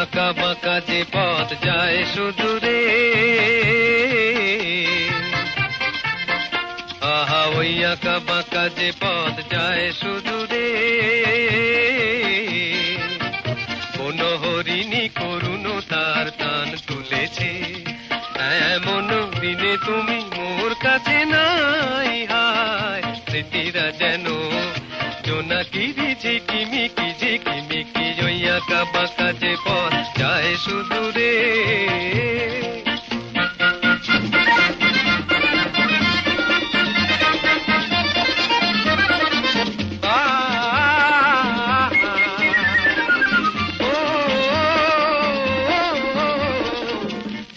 আঁকা বাঁকা যে পথ যায় সুদূরে, আহা ওই আঁকা বাঁকা যে পথ যায় সুদূরে, কোন হরিণী করুণ তার টান তুলেছে, এমন দিনে তুমি মোর কাছে নাই, হায় স্মৃতিরা যেন জোনাকিরি ঝিকিমিকি ঝিকিমিকি, ওই আঁকা বাঁকা যে পথ যায় সুদূরে।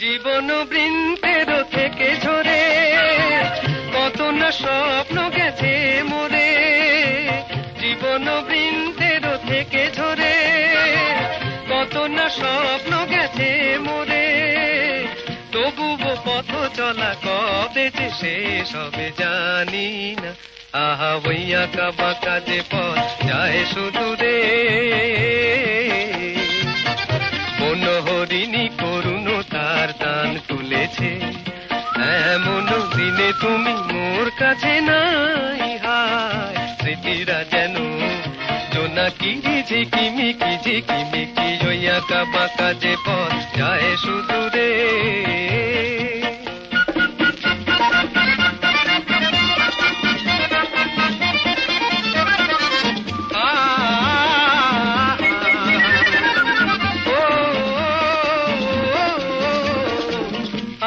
জীবন বৃন্তের থেকে ঝরে কত না স্বপ্ন গেছে মোরে, জীবন বৃন্তের থেকে ঝরে কত না স্বপ্ন গেছে মোরে, তবুও পথ চলা কবে যে শেষ হবে জানি না, আহা ওই আঁকা বাঁকা যে পথ যায় সুদূরে, কোন হরিণী করুণ তার টান তুলেছে, এমন দিনে তুমি মোর কাছে নাই, হায় স্মৃতিরা যেন জোনাকিরি ঝিকিমিকি ঝিকিমিকি, ওই আঁকা বাঁকা যে পথ যায় সুদূরে।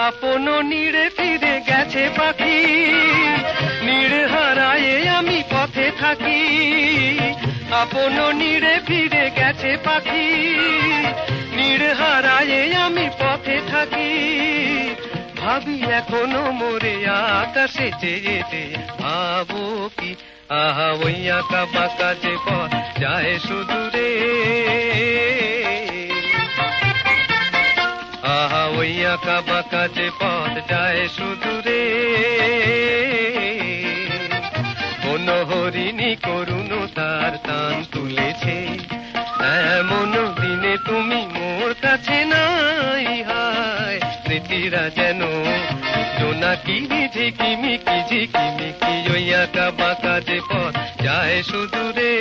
আপন নীড়ে ফিরে গেছে পাখি, নীড় হারায়ে আমি পথে থাকি, আপন নীড়ে ফিরে গেছে পাখি, নীড় হারায়ে আমি পথে থাকি, ভাবি এখনো মোরে আকাশে চেয়ে চেয়ে, ভাবো কি আহা ওই আঁকা বাঁকা যে পথ যায় সুদূরে, আহা ওই আঁকা বাঁকা যে পথ যায় সুদূরে, কোন হরিণী করুণ তার টান তুলেছে, এমন দিনে তুমি মোর কাছে নাই, হায় স্মৃতিরা যেন জোনাকিরি ঝিকিমিকি ঝিকিমিকি, ওই আঁকা বাঁকা যে পথ যায় সুদূরে।